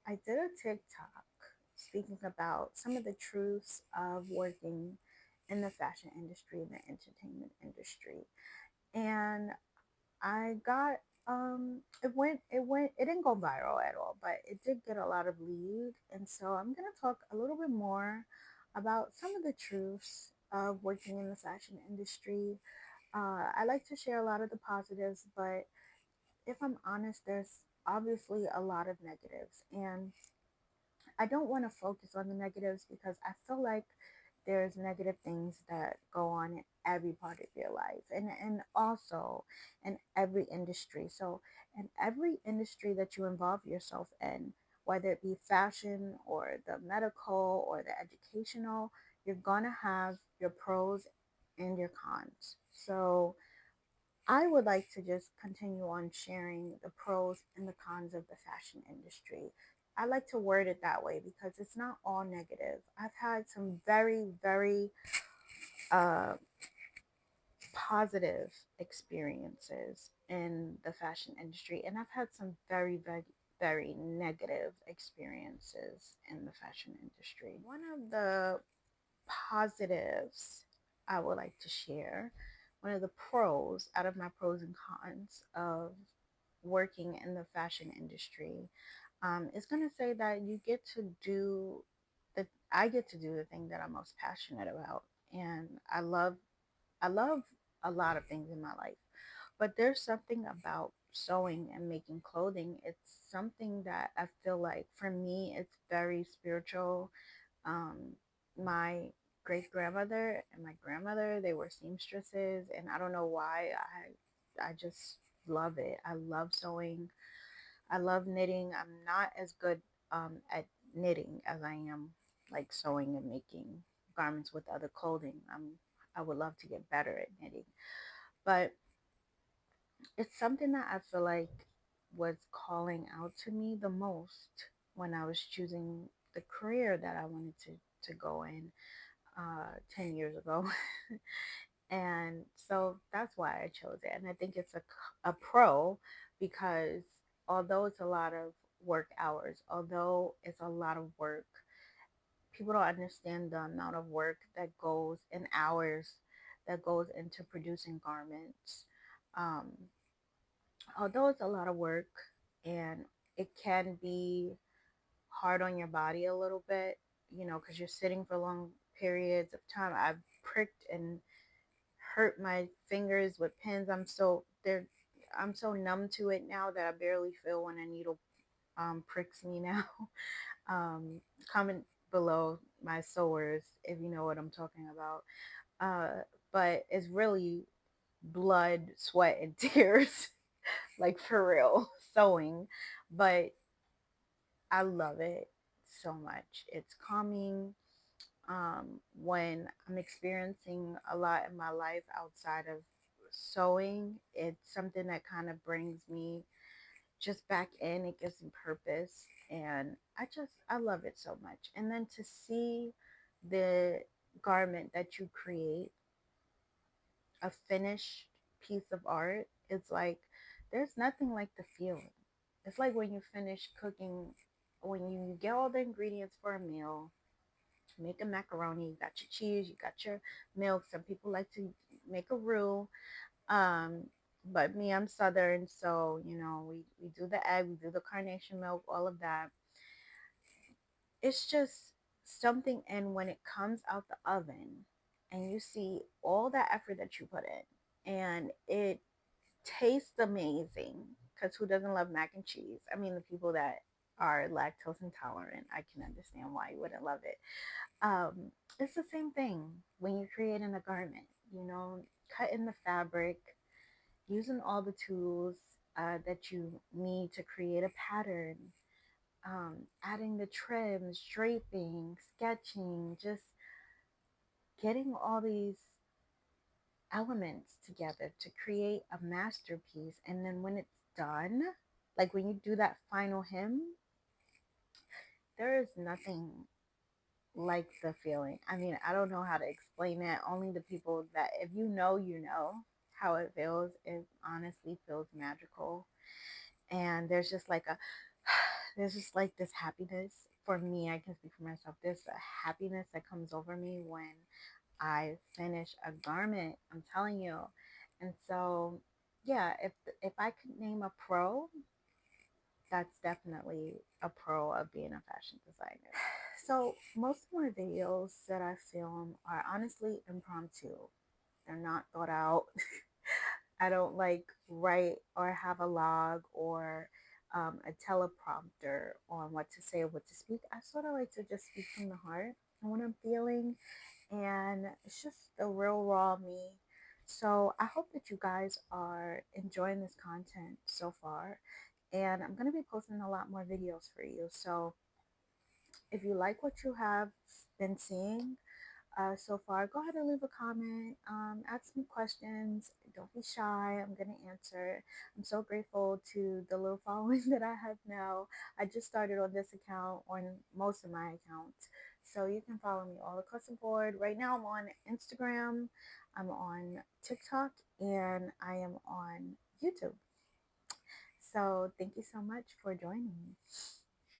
I did a TikTok speaking about some of the truths of working in the fashion industry and the entertainment industry. And I got it didn't go viral at all, but it did get a lot of lead. And so I'm gonna talk a little bit more about some of the truths of working in the fashion industry. I like to share a lot of the positives, but if I'm honest, there's obviously a lot of negatives. And I don't want to focus on the negatives because I feel like there's negative things that go on in every part of your life and also in every industry. So in every industry that you involve yourself in, whether it be fashion or the medical or the educational, you're gonna have your pros and your cons. So I would like to just continue on sharing the pros and the cons of the fashion industry. I like to word it that way because it's not all negative. I've had some very, very uh, positive experiences in the fashion industry, and I've had some very, very, very negative experiences in the fashion industry. One of the positives I would like to share, one of the pros out of my pros and cons of working in the fashion industry, is going to say that you get to do I get to do the thing that I'm most passionate about. And I love a lot of things in my life, but there's something about sewing and making clothing. It's something that I feel like for me, it's very spiritual. My great grandmother and my grandmother, they were seamstresses, and I don't know why I just love it. I love sewing. I love knitting. I'm not as good at knitting as I am like sewing and making garments with other clothing. I would love to get better at knitting, but it's something that I feel like was calling out to me the most when I was choosing the career that I wanted to go in 10 years ago. And so that's why I chose it. And I think it's a pro because although it's a lot of work hours, although it's a lot of work, people don't understand the amount of work that goes in hours that goes into producing garments. Um, Although it's a lot of work and it can be hard on your body a little bit, because you're sitting for long periods of time. I've pricked and hurt my fingers with pins. I'm so numb to it now that I barely feel when a needle pricks me now. Comment below my sores if you know what I'm talking about. But it's really blood, sweat, and tears, like for real, sewing. But I love it so much. It's calming. When I'm experiencing a lot in my life outside of sewing, it's something that kind of brings me just back in. It gives me purpose, and I love it so much. And then to see the garment that you create, a finished piece of art, it's like there's nothing like the feeling. It's like when you finish cooking, when you get all the ingredients for a meal, make a macaroni, you got your cheese, you got your milk. Some people like to make a roux. Um, but me, I'm Southern, so we do the egg, we do the carnation milk, all of that. It's just something, and when it comes out the oven and you see all that effort that you put in, and it tastes amazing, because who doesn't love mac and cheese? I mean, the people that are lactose intolerant, I can understand why you wouldn't love it. It's the same thing when you're creating a garment, cutting the fabric, using all the tools that you need to create a pattern, adding the trims, draping, sketching, just getting all these elements together to create a masterpiece. And then when it's done, like when you do that final hem, there is nothing like the feeling. I mean, I don't know how to explain it. Only the people that, if you know how it feels. It honestly feels magical. And there's just like a there's just like this happiness for me. I can speak for myself. There's a happiness that comes over me when I finish a garment. I'm telling you. And so, yeah, if I could name a pro, that's definitely a pro of being a fashion designer. So most of my videos that I film are honestly impromptu. They're not thought out. I don't like write or have a log or a teleprompter on what to say or what to speak. I sort of like to just speak from the heart and what I'm feeling, and it's just the real raw me. So I hope that you guys are enjoying this content so far, and I'm going to be posting a lot more videos for you. So if you like what you have been seeing, so far, go ahead and leave a comment. Ask me questions. Don't be shy. I'm going to answer. I'm so grateful to the little following that I have now. I just started on this account, on most of my accounts. So you can follow me all across the board. Right now, I'm on Instagram, I'm on TikTok, and I am on YouTube. So thank you so much for joining me.